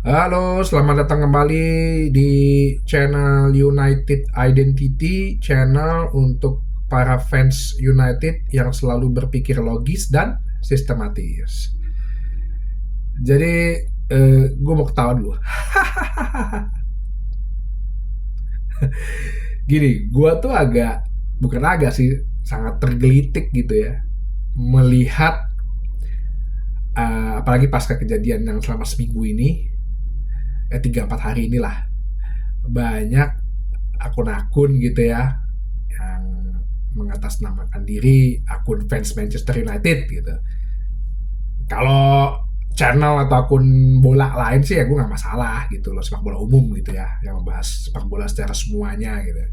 Halo, selamat datang kembali di channel United Identity, channel untuk para fans United yang selalu berpikir logis dan sistematis. Jadi, gue mau ketawa dulu. Gini, gue tuh bukan agak sih, sangat tergelitik gitu ya, melihat apalagi pasca kejadian yang selama seminggu ini, 3-4 hari inilah, banyak akun-akun gitu ya yang mengatasnamakan diri akun fans Manchester United gitu. Kalau channel atau akun bola lain sih ya gue nggak masalah gitu loh, sepak bola umum gitu ya, yang membahas sepak bola secara semuanya gitu.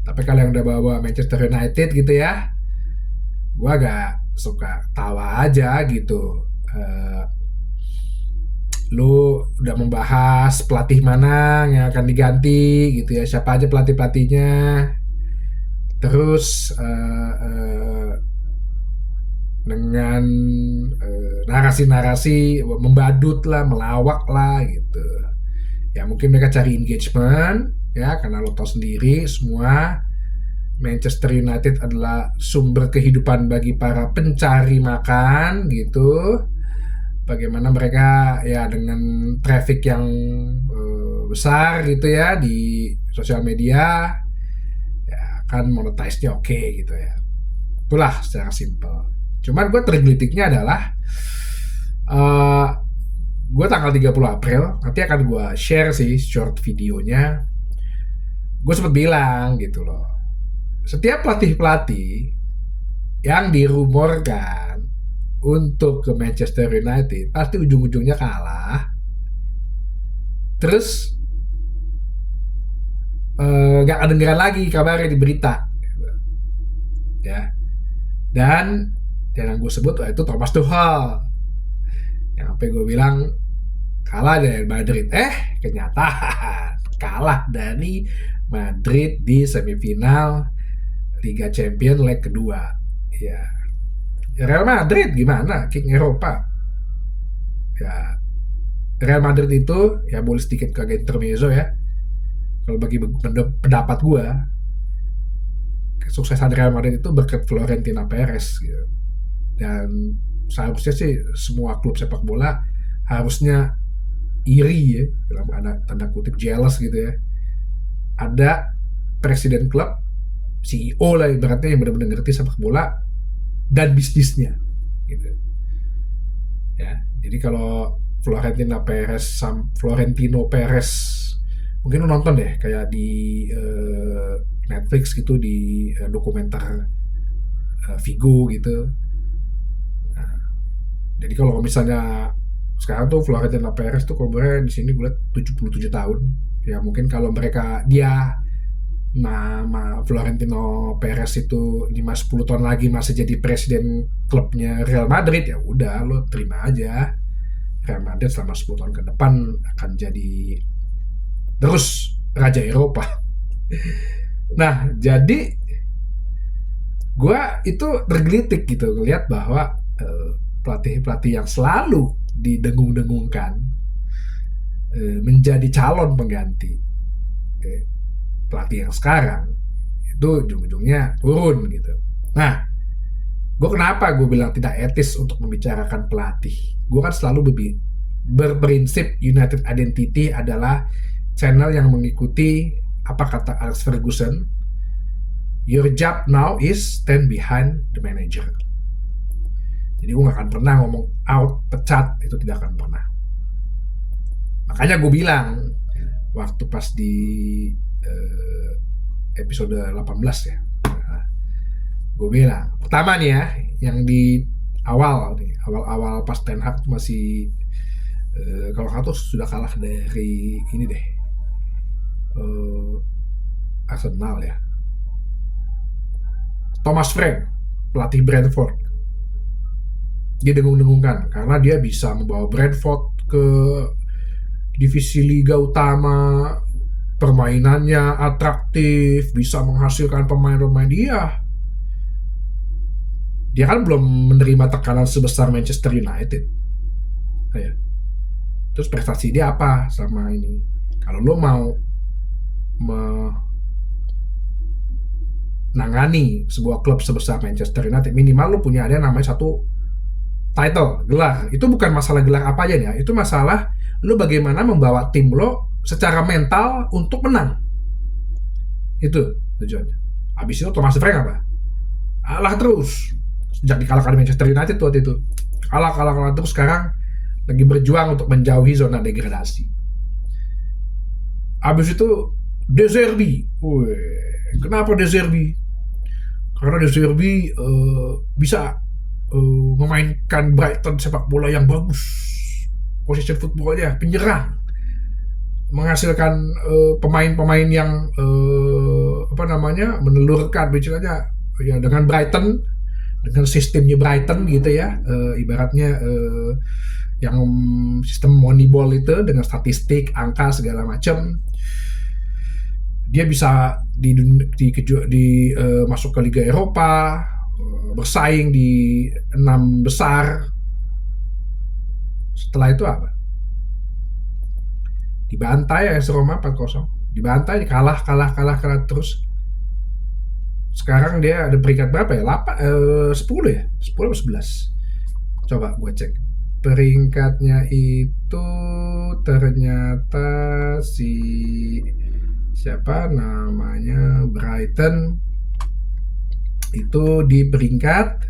Tapi kalau yang udah bawa Manchester United gitu ya, gue agak suka tawa aja gitu. Lu udah membahas pelatih mana yang akan diganti gitu ya, siapa aja pelatihnya, terus dengan narasi-narasi membadut lah, melawak lah gitu. Ya mungkin mereka cari engagement ya, karena lo tau sendiri semua Manchester United adalah sumber kehidupan bagi para pencari makan gitu. Bagaimana mereka ya dengan traffic yang besar gitu ya di sosial media, ya kan monetize-nya oke gitu ya. Itulah secara simpel. Cuman gue tergelitiknya adalah uh, gue tanggal 30 April nanti akan gue share sih short videonya. Gue sempet bilang gitu loh, setiap pelatih-pelatih yang dirumorkan untuk ke Manchester United pasti ujung-ujungnya kalah. Terus gak kedengeran lagi kabarnya di berita ya. Dan yang gue sebut itu Thomas Tuchel, yang sampai gue bilang kalah dari Madrid. Kenyataan kalah dari Madrid di semifinal Liga Champions leg kedua. Ya, Real Madrid gimana? King Eropa. Ya, Real Madrid itu ya boleh sedikit kagak intermezzo ya. Kalau bagi pendapat gue, kesuksesan Real Madrid itu berkat Florentino Perez gitu. Dan seharusnya sih semua klub sepak bola harusnya iri ya, dalam tanda kutip jealous gitu ya, ada presiden klub, CEO lah ibaratnya, yang benar-benar ngerti sepak bola dan bisnisnya gitu ya. Jadi kalau Florentino Perez mungkin lo nonton deh kayak di Netflix gitu, di dokumenter Vigo gitu. Nah, jadi kalau misalnya sekarang tuh Florentino Perez tuh kalau di sini gue liat 77 tahun. Ya mungkin kalau dia Florentino Perez itu 5-10 tahun lagi masih jadi presiden klubnya Real Madrid, ya udah lo terima aja. Real Madrid selama 10 tahun ke depan akan jadi terus raja Eropa. Nah, jadi gue itu tergelitik gitu ngelihat bahwa pelatih-pelatih yang selalu didengung-dengungkan menjadi calon pengganti pelatih yang sekarang itu ujung-ujungnya turun gitu. Nah, gue bilang tidak etis untuk membicarakan pelatih. Gue kan selalu berprinsip United Identity adalah channel yang mengikuti apa kata Alex Ferguson, your job now is stand behind the manager. Jadi gue gak akan pernah ngomong out, pecat, itu tidak akan pernah. Makanya gue bilang waktu pas di episode 18 ya, gue bilang pertama nih ya, yang di awal pas Ten Hag masih kalau kata sudah kalah dari ini deh, Arsenal ya, Thomas Frank, pelatih Brentford, dia dengung-dengungkan karena dia bisa membawa Brentford ke divisi liga utama, permainannya atraktif, bisa menghasilkan pemain-pemain. Dia kan belum menerima tekanan sebesar Manchester United ya. Terus prestasi dia apa sama ini? Kalau lo mau menangani sebuah klub sebesar Manchester United, minimal lo punya ada yang namanya satu title, gelar. Itu bukan masalah gelar apa aja ya, itu masalah lo bagaimana membawa tim lo secara mental untuk menang. Itu tujuannya. Habis itu Thomas Frank apa? Kalah terus. Sejak dikalahkan Manchester United waktu itu. Kalah terus, sekarang lagi berjuang untuk menjauhi zona degradasi. Habis itu De Zerbi. Kenapa De Zerbi? Karena De Zerbi bisa memainkan Brighton sepak bola yang bagus. Position footballnya, penyerang, menghasilkan pemain-pemain yang menelurkan bicaranya ya dengan Brighton, dengan sistemnya Brighton gitu ya, ibaratnya yang sistem Moneyball itu dengan statistik, angka segala macam, dia bisa masuk ke Liga Eropa, bersaing di 6 besar. Setelah itu apa? Dibantai AS Roma 4-0. Dibantai, kalah terus. Sekarang dia ada peringkat berapa ya? 10 ya? 10 atau 11? Coba gue cek. Peringkatnya itu ternyata siapa namanya, Brighton itu di peringkat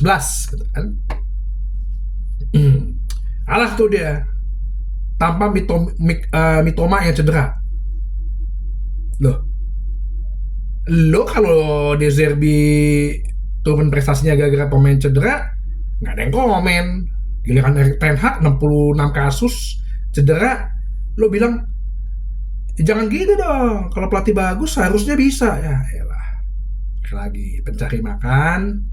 11 gitu kan. Kalah tuh dia tanpa Mitoma yang cedera. Lo kalau De Zerbi turun prestasinya gara-gara pemain cedera, nggak ada yang komen. Giliran Erik ten Hag 66 kasus cedera, lo bilang jangan gitu dong, kalau pelatih bagus harusnya bisa. Ya elah, lagi pencari makan,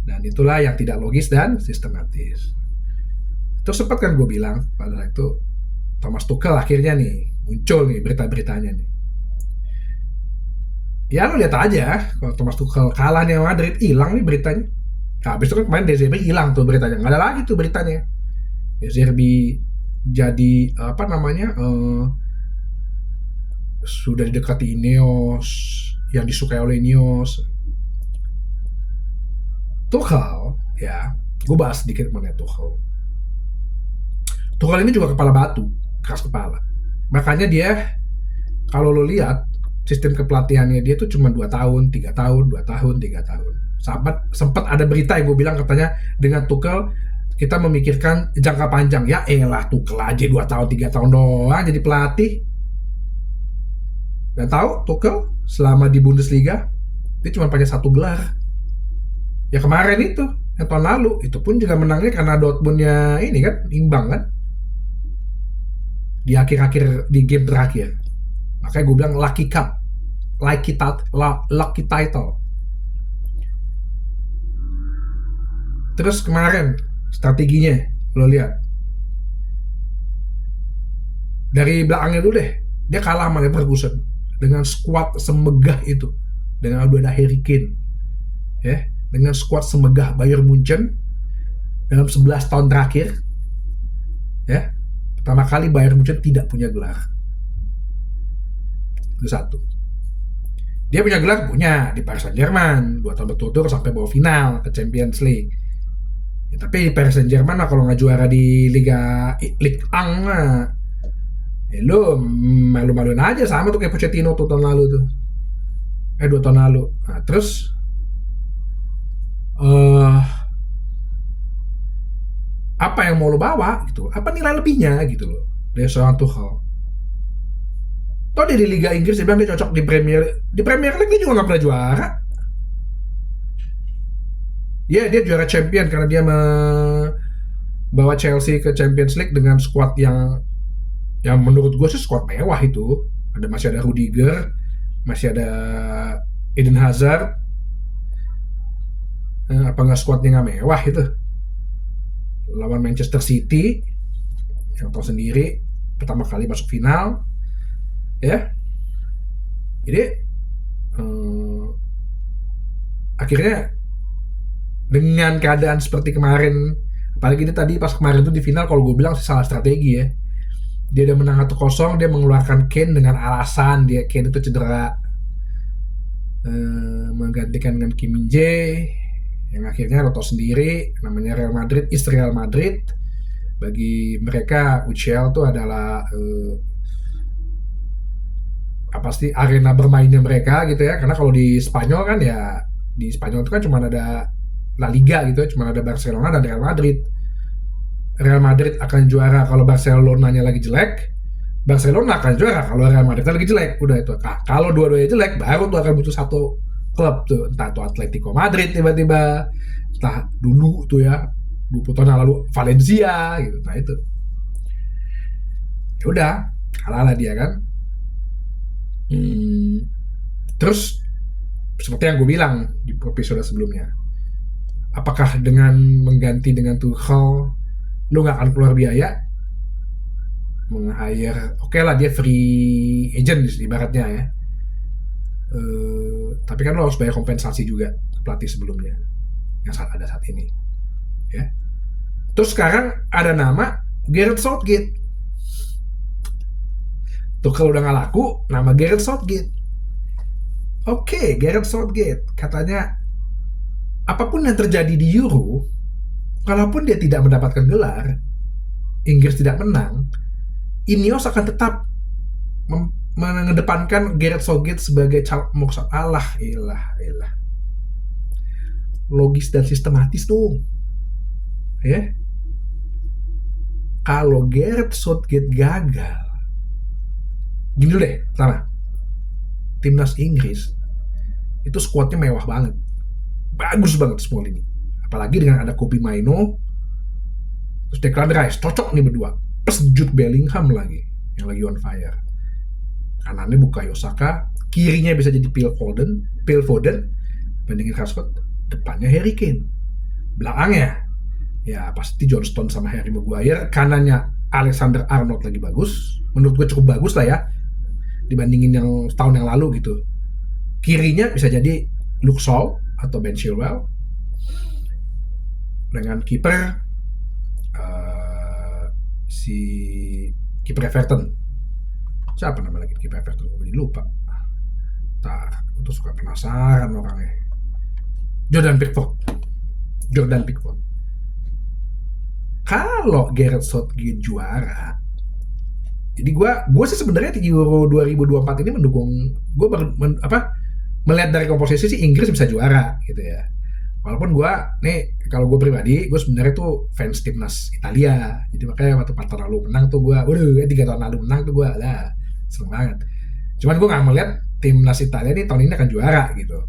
dan itulah yang tidak logis dan sistematis. Terus sempat kan gue bilang pada itu Thomas Tuchel akhirnya nih muncul nih berita-beritanya nih. Ya lo lihat aja, kalau Thomas Tuchel kalah nih sama Madrid, hilang nih beritanya. Nah, habis itu kan kemarin De Zerbi hilang tuh beritanya, nggak ada lagi tuh beritanya. De Zerbi jadi sudah didekati Ineos, yang disukai oleh Ineos. Tuchel, ya, gue bahas sedikit mengenai Tuchel. Tuchel ini juga kepala batu, keras kepala. Makanya dia, kalau lo lihat sistem kepelatihannya dia tuh cuma 2 tahun, 3 tahun, 2 tahun, 3 tahun. Sempat ada berita yang gue bilang katanya dengan Tuchel kita memikirkan jangka panjang. Ya elah, Tuchel aja 2 tahun, 3 tahun doang jadi pelatih. Dan tahu Tuchel selama di Bundesliga dia cuma punya 1 gelar. Ya kemarin itu, yang tahun lalu, itu pun juga menangnya karena Dortmundnya ini kan imbang kan di akhir-akhir, di game terakhir. Makanya gue bilang lucky cup, lucky title. Terus kemarin strateginya lo lihat dari belakangnya dulu deh, dia kalah sama Leverkusen dengan squad semegah itu, dengan ada Harry Kane ya, dengan squad semegah Bayern Munchen dalam 11 tahun terakhir ya. Pertama kali Bayern Munchen tidak punya gelar. Itu satu. Dia punya gelar, punya di Paris Saint-Germain 2 tahun berturut-turut sampai bawa final ke Champions League ya, tapi Paris Saint-Germain kalau nggak juara di Ligue 1 lo malu-maluin aja, sama tuh kayak Pochettino tuh tahun lalu tuh 2 tahun lalu. Nah, terus apa yang mau lo bawa gitu, apa nilai lebihnya gitu loh dari seorang Tuchel. Toh dia di Liga Inggris dia bilang dia cocok di Premier League, dia juga nggak pernah juara. Ya dia juara champion karena dia membawa Chelsea ke Champions League dengan squad yang menurut gue sih squad mewah itu. Masih ada Rudiger, masih ada Eden Hazard. Apa nggak squadnya nggak mewah itu? Lawan Manchester City yang tahu sendiri, pertama kali masuk final ya. Jadi akhirnya dengan keadaan seperti kemarin Apalagi dia tadi pas kemarin tuh di final, kalau gue bilang sih salah strategi ya. Dia udah menang 1-0, dia mengeluarkan Kane dengan alasan dia Kane itu cedera, menggantikan dengan Kim Min Jae, yang akhirnya lo tau sendiri namanya Real Madrid is Real Madrid. Bagi mereka UCL tuh adalah apa sih, arena bermainnya mereka gitu ya. Karena kalau di Spanyol kan ya, di Spanyol itu kan cuma ada La Liga gitu ya, cuma ada Barcelona dan Real Madrid. Real Madrid akan juara kalau Barcelonanya lagi jelek, Barcelona akan juara kalau Real Madrid lagi jelek. Udah itu. Nah, kalau dua-duanya jelek, baru tuh akan butuh satu klub tuh, entah itu Atletico Madrid tiba-tiba, entah dulu tuh ya 20 tahun yang lalu Valencia gitu. Nah itu, ya udah, kalah lah dia kan. Terus seperti yang gue bilang di episode sebelumnya, apakah dengan mengganti dengan Tuchel lu nggak akan keluar biaya meng-hire, oke lah dia free agent ibaratnya ya, tapi kan lo harus bayar kompensasi juga ke pelatih sebelumnya yang ada saat ini ya. Terus sekarang ada nama Gareth Southgate. Tuchel udah nggak laku, nama Gareth Southgate. Oke, Gareth Southgate katanya apapun yang terjadi di Euro, kalaupun dia tidak mendapatkan gelar, Inggris tidak menang, Ineos akan tetap mengedepankan Gareth Southgate sebagai calon muksab. Ilah. Logis dan sistematis dong. Ya. Kalau Gareth Southgate gagal, gini deh, pertama, timnas Inggris itu skuadnya mewah banget, bagus banget semua ini. Apalagi dengan ada Kobbie Mainoo, terus Declan Rice, cocok nih berdua. Plus Jude Bellingham lagi, yang lagi on fire. Kanannya Bukayo Saka, kirinya bisa jadi Phil Foden, bandingin Rashford, depannya Harry Kane. Belakangnya, ya pasti John Stones sama Harry Maguire. Kanannya Alexander Arnold lagi bagus, menurut gue cukup bagus lah ya, dibandingin yang tahun yang lalu gitu. Kirinya bisa jadi Luke Shaw atau Ben Chilwell. Dengan kiper si kiper Everton, siapa nama lagi kiper Everton, gue lupa. Aku tuh suka penasaran orangnya. Jordan Pickford. Kalau Gareth Southgate juara, jadi gue sih sebenarnya di Euro 2024 ini mendukung, gue melihat dari komposisi sih Inggris bisa juara gitu ya. Walaupun gue nih, kalau gue pribadi, gue sebenarnya tuh fans timnas Italia. Jadi makanya waktu 4 tahun lalu menang tuh gue, 3 tahun lalu menang tuh gue lah seneng banget. Cuman gue nggak melihat timnas Italia ini tahun ini akan juara gitu.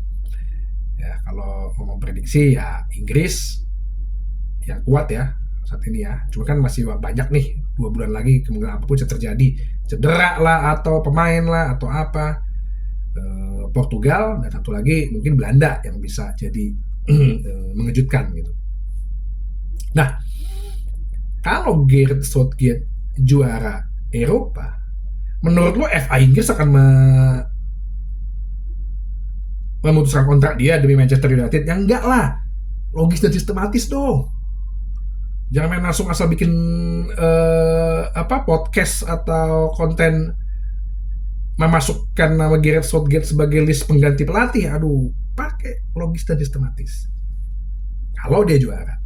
Ya kalau ngomong prediksi ya Inggris yang kuat ya saat ini ya. Cuma kan masih banyak nih, 2 bulan lagi kemungkinan apapun bisa terjadi, cedera lah atau pemain lah atau apa. Portugal dan satu lagi mungkin Belanda yang bisa jadi mengejutkan gitu. Nah, kalau Gareth Southgate juara Eropa, menurut lo FA Inggris akan memutuskan kontrak dia demi Manchester United? Ya enggak lah, logis dan sistematis dong. Jangan main langsung asal bikin podcast atau konten memasukkan nama Gareth Southgate sebagai list pengganti pelatih. Aduh, pakai logis dan sistematis. Kalau dia juara,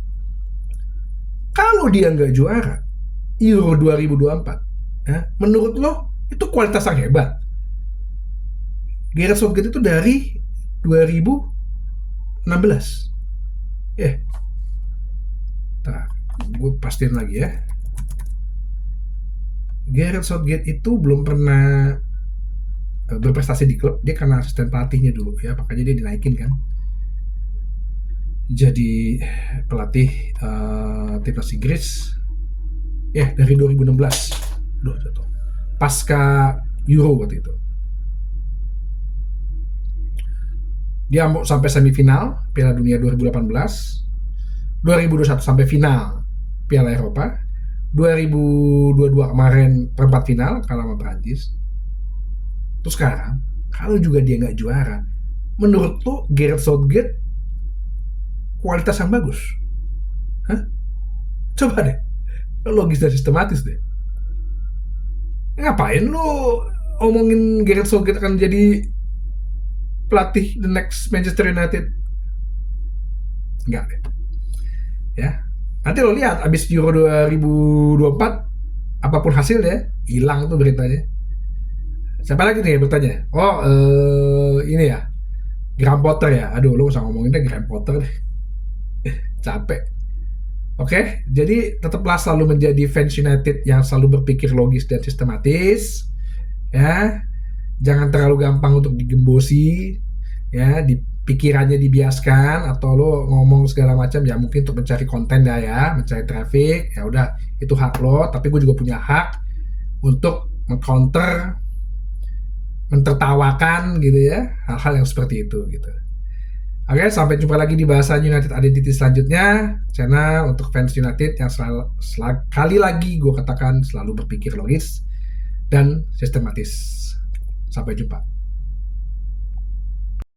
kalau dia nggak juara Euro 2024, ya, menurut lo itu kualitas yang hebat? Gareth Southgate itu dari 2016. Nah, gue pastiin lagi ya. Gareth Southgate itu belum pernah berprestasi di klub. Dia karena asisten pelatihnya dulu ya, makanya dia dinaikin kan jadi pelatih timnas Inggris ya dari 2016. Pasca Euro waktu itu dia mau sampai semifinal Piala Dunia 2018, 2021 sampai final Piala Eropa, 2022 kemarin perempat final kalah sama Prancis. Terus sekarang kalau juga dia nggak juara, menurut lo Gareth Southgate kualitas yang bagus? Hah? Coba deh, lo logis dan sistematis deh. Ngapain lo omongin Gareth Southgate akan jadi pelatih the next Manchester United? Enggak deh. Ya. Nanti lo lihat abis Euro 2024 apapun hasilnya hilang tuh beritanya. Siapa lagi nih yang bertanya? Oh, ini ya, Graham Potter ya. Aduh, lo usah ngomongin deh Graham Potter deh. Capek. Oke, jadi tetaplah selalu menjadi fans United yang selalu berpikir logis dan sistematis. Ya, jangan terlalu gampang untuk digembosi. Ya, di pikirannya dibiaskan atau lo ngomong segala macam ya mungkin untuk mencari konten dah ya, mencari traffic. Ya udah, itu hak lo. Tapi gue juga punya hak untuk mengcounter, mentertawakan gitu ya, hal-hal yang seperti itu gitu. Oke, sampai jumpa lagi di bahasan United Identity selanjutnya. Channel untuk fans United yang sekali lagi gue katakan selalu berpikir logis dan sistematis. Sampai jumpa.